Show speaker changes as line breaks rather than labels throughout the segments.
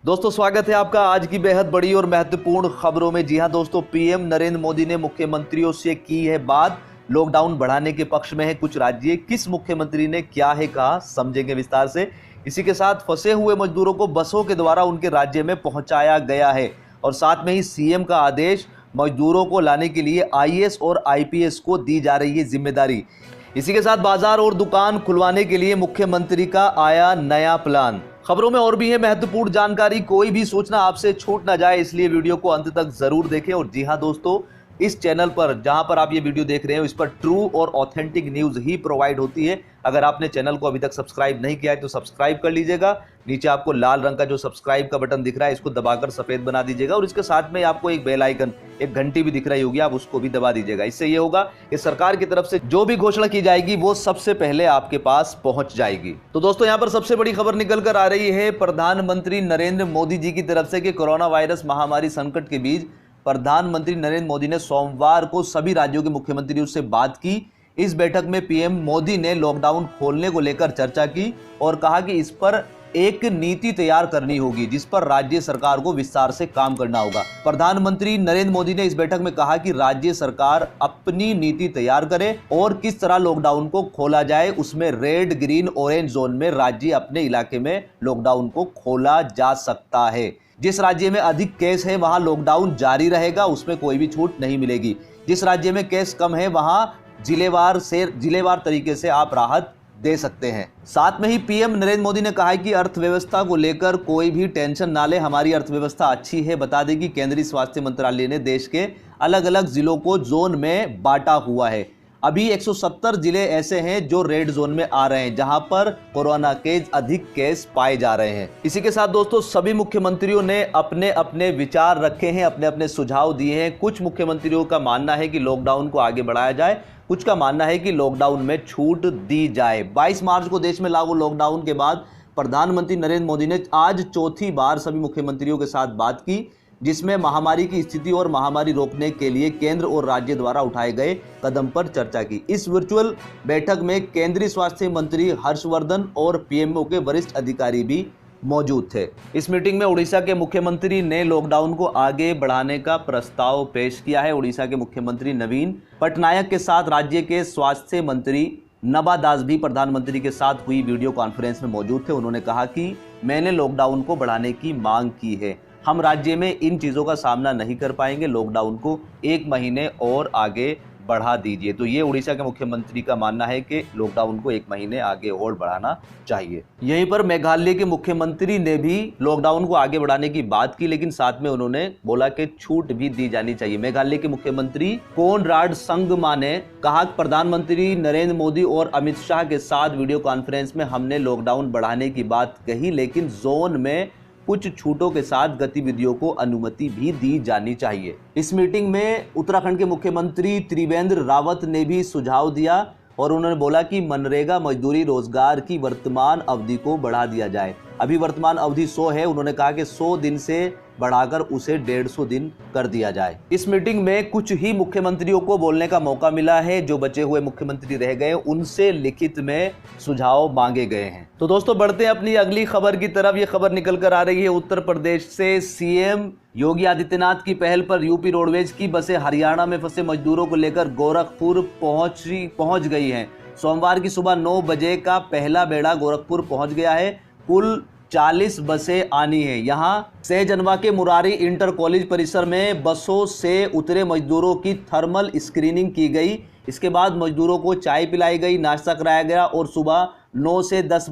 दोस्तों स्वागत है आपका आज की बेहद बड़ी और महत्वपूर्ण खबरों में। जी हां दोस्तों, पीएम नरेंद्र मोदी ने मुख्यमंत्रियों से की है बात। लॉकडाउन बढ़ाने के पक्ष में है कुछ राज्य। किस मुख्यमंत्री ने क्या है कहा, समझेंगे विस्तार से। इसी के साथ फंसे हुए मजदूरों को बसों के द्वारा उनके राज्य में पहुंचाया गया है और साथ में ही सीएम का आदेश, मजदूरों को लाने के लिए आईएएस और आईपीएस को दी जा रही है जिम्मेदारी। इसी के साथ बाजार और दुकान खुलवाने के लिए मुख्यमंत्री का आया नया प्लान। खबरों में और भी है महत्वपूर्ण जानकारी, कोई भी सूचना आपसे छूट ना जाए, इसलिए वीडियो को अंत तक जरूर देखें। और जी हां दोस्तों, इस चैनल पर जहां पर आप ये वीडियो देख रहे हो, इस पर ट्रू और ऑथेंटिक न्यूज ही प्रोवाइड होती है। अगर आपने चैनल को अभी तक सब्सक्राइब नहीं किया है तो सब्सक्राइब कर लीजिएगा। नीचे आपको लाल रंग का जो सब्सक्राइब का बटन दिख रहा है, इसको दबाकर सफेद बना दीजिएगा और इसके साथ में आपको एक बेल आइकन, एक घंटी भी दिख रही होगी, आप उसको भी दबा दीजिएगा। इससे ये होगा कि सरकार की तरफ से जो भी घोषणा की जाएगी वो सबसे पहले आपके पास पहुंच जाएगी। तो दोस्तों, यहाँ पर सबसे बड़ी खबर निकल कर आ रही है प्रधानमंत्री नरेंद्र मोदी जी की तरफ से कि कोरोना वायरस महामारी संकट के बीच प्रधानमंत्री नरेंद्र मोदी ने सोमवार को सभी राज्यों के मुख्यमंत्रियों से बात की। इस बैठक में पीएम मोदी ने लॉकडाउन खोलने को लेकर चर्चा की और कहा कि इस पर एक नीति तैयार करनी होगी जिस पर राज्य सरकार को विस्तार से काम करना होगा। प्रधानमंत्री नरेंद्र मोदी ने इस बैठक में कहा कि राज्य सरकार अपनी नीति तैयार करे और किस तरह लॉकडाउन को खोला जाए, उसमें रेड, ग्रीन, ऑरेंज जोन में राज्य अपने इलाके में लॉकडाउन को खोला जा सकता है। जिस राज्य में अधिक केस है वहां लॉकडाउन जारी रहेगा, उसमें कोई भी छूट नहीं मिलेगी। जिस राज्य में केस कम है वहां जिलेवार तरीके से आप राहत दे सकते हैं। साथ में ही पीएम नरेंद्र मोदी ने कहा है कि अर्थव्यवस्था को लेकर कोई भी टेंशन ना ले, हमारी अर्थव्यवस्था अच्छी है। बता दें कि केंद्रीय स्वास्थ्य मंत्रालय ने देश के अलग अलग जिलों को जोन में बांटा हुआ है। अभी 170 जिले ऐसे हैं जो रेड जोन में आ रहे हैं, जहां पर कोरोना के अधिक केस पाए जा रहे हैं। इसी के साथ दोस्तों, सभी मुख्यमंत्रियों ने अपने अपने विचार रखे हैं, अपने अपने सुझाव दिए हैं। कुछ मुख्यमंत्रियों का मानना है कि लॉकडाउन को आगे बढ़ाया जाए, कुछ का मानना है कि लॉकडाउन में छूट दी जाए। 22 मार्च को देश में लागू लॉकडाउन के बाद प्रधानमंत्री नरेंद्र मोदी ने आज चौथी बार सभी मुख्यमंत्रियों के साथ बात की, जिसमें महामारी की स्थिति और महामारी रोकने के लिए केंद्र और राज्य द्वारा उठाए गए कदम पर चर्चा की। इस वर्चुअल बैठक में केंद्रीय स्वास्थ्य मंत्री हर्षवर्धन और पीएमओ के वरिष्ठ अधिकारी भी मौजूद थे। इस मीटिंग में उड़ीसा के मुख्यमंत्री ने लॉकडाउन को आगे बढ़ाने का प्रस्ताव पेश किया है। उड़ीसा के मुख्यमंत्री नवीन पटनायक के साथ राज्य के स्वास्थ्य मंत्री नबा दास भी प्रधानमंत्री के साथ हुई वीडियो कॉन्फ्रेंस में मौजूद थे। उन्होंने कहा कि मैंने लॉकडाउन को बढ़ाने की मांग की है, हम राज्य में इन चीज़ों का सामना नहीं कर पाएंगे, लॉकडाउन को 1 महीने और आगे बढ़ा दीजिए। तो ये उड़ीसा के मुख्यमंत्री का मानना है कि लॉकडाउन को 1 महीने आगे और बढ़ाना चाहिए। यहीं पर मेघालय के मुख्यमंत्री ने भी लॉकडाउन को आगे बढ़ाने की बात की, लेकिन साथ में उन्होंने बोला कि छूट भी दी जानी चाहिए। मेघालय के मुख्यमंत्री कोनराड संगमा ने कहा कि प्रधानमंत्री नरेंद्र मोदी और अमित शाह के साथ वीडियो कॉन्फ्रेंस में हमने लॉकडाउन बढ़ाने की बात कही, लेकिन जोन में कुछ छूटों के साथ गतिविधियों को अनुमति भी दी जानी चाहिए। इस मीटिंग में उत्तराखंड के मुख्यमंत्री त्रिवेंद्र रावत ने भी सुझाव दिया और उन्होंने बोला कि मनरेगा मजदूरी रोजगार की वर्तमान अवधि को बढ़ा दिया जाए। अभी वर्तमान अवधि 100 है, उन्होंने कहा कि 100 दिन से बढ़ाकर उसे 150 दिन कर दिया जाए। इस मीटिंग में कुछ ही मुख्यमंत्रियों को बोलने का मौका मिला है, जो बचे हुए मुख्यमंत्री रह गए उनसे लिखित में सुझाव मांगे गए हैं। तो दोस्तों, बढ़ते हैं अपनी अगली खबर की तरफ। ये खबर निकल कर आ रही है उत्तर प्रदेश से। सीएम योगी आदित्यनाथ की पहल पर यूपी रोडवेज की बसें हरियाणा में फंसे मजदूरों को लेकर गोरखपुर पहुंच गई हैं। सोमवार की सुबह 9 बजे का पहला बेड़ा गोरखपुर पहुंच गया है। कुल 40 बसें आनी है। यहां सहजनवा के मुरारी इंटर कॉलेज परिसर में बसों से उतरे मजदूरों की थर्मल स्क्रीनिंग की गई। इसके बाद मजदूरों को चाय पिलाई गई, नाश्ता कराया गया और सुबह 9-10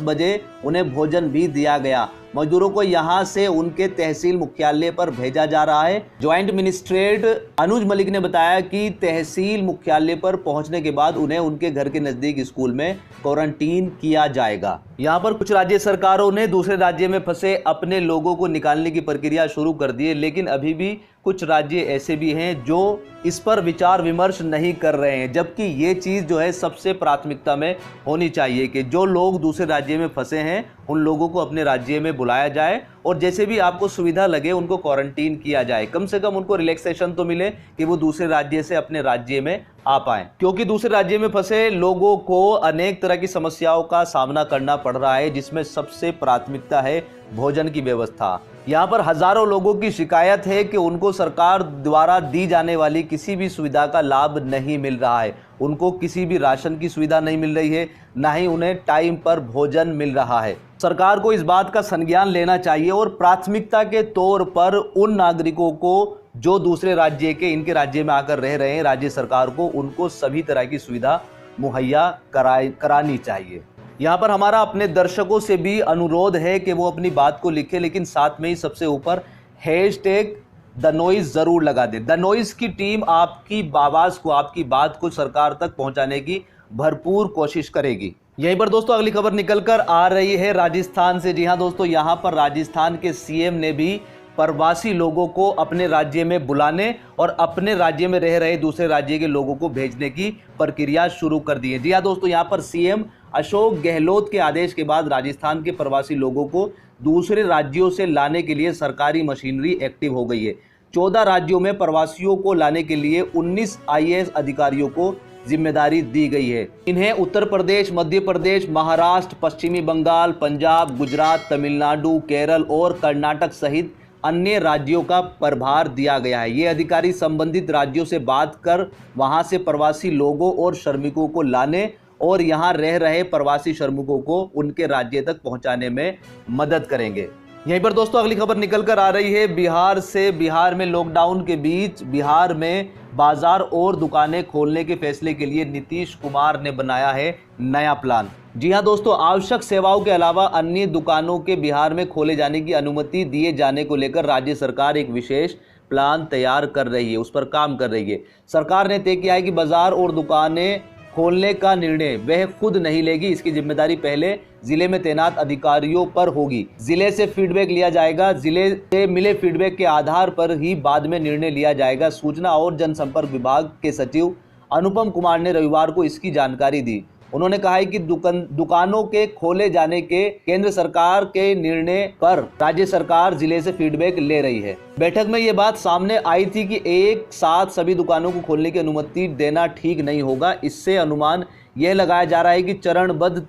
बजे उन्हें भोजन भी दिया गया। मजदूरों को यहां से उनके तहसील मुख्यालय पर भेजा जा रहा है। ज्वाइंट मजिस्ट्रेट अनुज मलिक ने बताया कि तहसील मुख्यालय पर पहुंचने के बाद उन्हें उनके घर के नजदीक स्कूल में क्वारंटीन किया जाएगा। यहां पर कुछ राज्य सरकारों ने दूसरे राज्य में फंसे अपने लोगों को निकालने की प्रक्रिया शुरू कर दी है, लेकिन अभी भी कुछ राज्य ऐसे भी हैं जो इस पर विचार विमर्श नहीं कर रहे हैं, जबकि ये चीज़ जो है सबसे प्राथमिकता में होनी चाहिए कि जो लोग दूसरे राज्य में फंसे हैं उन लोगों को अपने राज्य में बुलाया जाए और जैसे भी आपको सुविधा लगे उनको क्वारंटीन किया जाए। कम से कम उनको रिलैक्सेशन तो मिले कि वो दूसरे राज्य से अपने राज्य में आ पाएं, क्योंकि दूसरे राज्य में फंसे लोगों को अनेक तरह की समस्याओं का सामना करना पड़ रहा है, जिसमें सबसे प्राथमिकता है भोजन की व्यवस्था। यहाँ पर हजारों लोगों की शिकायत है कि उनको सरकार द्वारा दी जाने वाली किसी भी सुविधा का लाभ नहीं मिल रहा है। उनको किसी भी राशन की सुविधा नहीं मिल रही है, ना ही उन्हें टाइम पर भोजन मिल रहा है। सरकार को इस बात का संज्ञान लेना चाहिए और प्राथमिकता के तौर पर उन नागरिकों को जो दूसरे राज्य के इनके राज्य में आकर रह रहे हैं, राज्य सरकार को उनको सभी तरह की सुविधा मुहैया करानी चाहिए। यहाँ पर हमारा अपने दर्शकों से भी अनुरोध है कि वो अपनी बात को लिखें, लेकिन साथ में ही सबसे ऊपर हैशटैग द नॉइज जरूर लगा दे। द नॉइज की टीम आपकी आवाज को, आपकी बात को सरकार तक पहुंचाने की भरपूर कोशिश करेगी। यहीं पर दोस्तों अगली खबर निकल कर आ रही है राजस्थान से। जी हाँ दोस्तों, यहाँ पर राजस्थान के सीएम ने भी प्रवासी लोगों को अपने राज्य में बुलाने और अपने राज्य में रह रहे दूसरे राज्य के लोगों को भेजने की प्रक्रिया शुरू कर दी है। जी हाँ दोस्तों, यहाँ पर सीएम अशोक गहलोत के आदेश के बाद राजस्थान के प्रवासी लोगों को दूसरे राज्यों से लाने के लिए सरकारी मशीनरी एक्टिव हो गई है। 14 राज्यों में प्रवासियों को लाने के लिए 19 आईएएस अधिकारियों को जिम्मेदारी दी गई है। इन्हें उत्तर प्रदेश, मध्य प्रदेश, महाराष्ट्र, पश्चिमी बंगाल, पंजाब, गुजरात, तमिलनाडु, केरल और कर्नाटक सहित अन्य राज्यों का प्रभार दिया गया है। ये अधिकारी संबंधित राज्यों से बात कर वहां से प्रवासी लोगों और श्रमिकों को लाने और यहां रह रहे प्रवासी श्रमिकों को उनके राज्य तक पहुंचाने में मदद करेंगे। यहीं पर दोस्तों अगली खबर निकल कर आ रही है बिहार से। बिहार में लॉकडाउन के बीच बिहार में बाजार और दुकानें खोलने के फैसले के लिए नीतीश कुमार ने बनाया है नया प्लान। जी हां दोस्तों, आवश्यक सेवाओं के अलावा अन्य दुकानों के बिहार में खोले जाने की अनुमति दिए जाने को लेकर राज्य सरकार एक विशेष प्लान तैयार कर रही है, उस पर काम कर रही है। सरकार ने तय किया है कि बाजार और दुकानें खोलने का निर्णय वह खुद नहीं लेगी, इसकी जिम्मेदारी पहले जिले में तैनात अधिकारियों पर होगी। जिले से फीडबैक लिया जाएगा, जिले से मिले फीडबैक के आधार पर ही बाद में निर्णय लिया जाएगा। सूचना और जनसंपर्क विभाग के सचिव अनुपम कुमार ने रविवार को इसकी जानकारी दी। उन्होंने कहा है कि दुकानों के खोले जाने के केंद्र सरकार के निर्णय पर राज्य सरकार जिले से फीडबैक ले रही है। बैठक में ये बात सामने आई थी कि एक साथ सभी दुकानों को खोलने की अनुमति देना ठीक नहीं होगा। इससे अनुमान यह लगाया जा रहा है कि चरणवार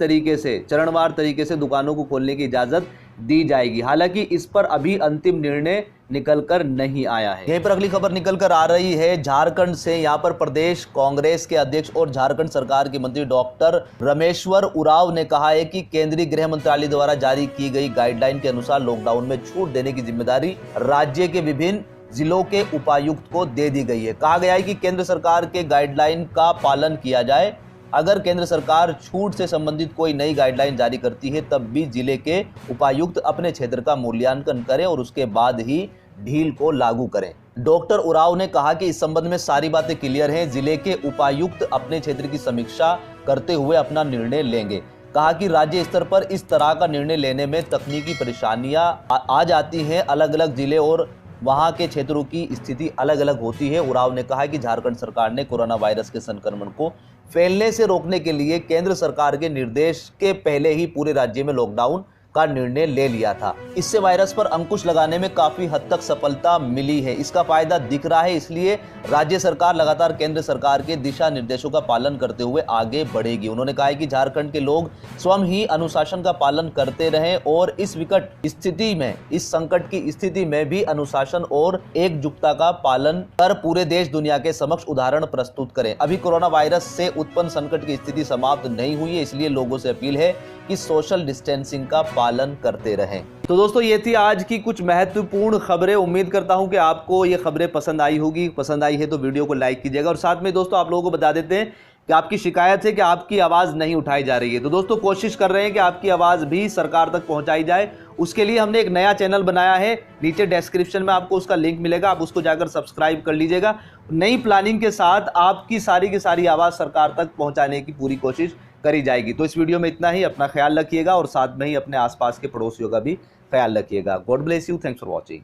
तरीके से दुकानों को खोलने की इजाजत दी जाएगी। हालांकि इस पर अभी अंतिम निर्णय निकल कर नहीं आया है। यहीं पर अगली खबर निकल कर आ रही है झारखंड से। यहाँ पर प्रदेश कांग्रेस के अध्यक्ष और झारखंड सरकार के मंत्री डॉक्टर रामेश्वर उरांव ने कहा है कि केंद्रीय गृह मंत्रालय द्वारा जारी की गई गाइडलाइन के अनुसार लॉकडाउन में छूट देने की जिम्मेदारी राज्य के विभिन्न जिलों के उपायुक्त को दे दी गई है। कहा गया है कि केंद्र सरकार के गाइडलाइन का पालन किया जाए। अगर केंद्र सरकार छूट से संबंधित कोई नई गाइडलाइन जारी करती है तब भी जिले के उपायुक्त अपने क्षेत्र का मूल्यांकन करें और उसके बाद ही ढील को लागू करें। डॉक्टर उरांव ने कहा कि इस संबंध में सारी बातें क्लियर हैं। जिले के उपायुक्त अपने क्षेत्र की समीक्षा करते हुए अपना निर्णय लेंगे। कहा कि राज्य स्तर पर इस तरह का निर्णय लेने में तकनीकी परेशानियां आ जाती हैं। अलग अलग जिले और वहां के क्षेत्रों की स्थिति अलग अलग होती है। उरांव ने कहा कि झारखंड सरकार ने कोरोना वायरस के संक्रमण को फैलने से रोकने के लिए केंद्र सरकार के निर्देश के पहले ही पूरे राज्य में लॉकडाउन का निर्णय ले लिया था। इससे वायरस पर अंकुश लगाने में काफी हद तक सफलता मिली है। इसका फायदा दिख रहा है, इसलिए राज्य सरकार लगातार केंद्र सरकार के दिशा निर्देशों का पालन करते हुए आगे बढ़ेगी। उन्होंने कहा है कि झारखंड के लोग स्वयं ही अनुशासन का पालन करते रहें और इस विकट स्थिति में, इस संकट की स्थिति में भी अनुशासन और एकजुटता का पालन कर पूरे देश दुनिया के समक्ष उदाहरण प्रस्तुत करें। अभी कोरोना वायरस से उत्पन्न संकट की स्थिति समाप्त नहीं हुई है, इसलिए लोगों से अपील है कि सोशल डिस्टेंसिंग का पालन करते रहें। तो दोस्तों ये थी आज की कुछ महत्वपूर्ण खबरें। उम्मीद करता हूं कि आपको ये खबरें पसंद आई होगी। पसंद आई है तो वीडियो को लाइक कीजिएगा और साथ में दोस्तों आप लोगों को बता देते हैं कि आपकी शिकायत है कि आपकी आवाज़ नहीं उठाई जा रही है। तो दोस्तों कोशिश कर रहे हैं कि आपकी आवाज़ भी सरकार तक पहुंचाई जाए। उसके लिए हमने एक नया चैनल बनाया है, नीचे डिस्क्रिप्शन में आपको उसका लिंक मिलेगा, आप उसको जाकर सब्सक्राइब कर लीजिएगा। नई प्लानिंग के साथ आपकी सारी की सारी आवाज़ सरकार तक पहुँचाने की पूरी कोशिश करी जाएगी। तो इस वीडियो में इतना ही। अपना ख्याल रखिएगा और साथ में ही अपने आसपास के पड़ोसियों का भी ख्याल रखिएगा। God bless you. Thanks for watching.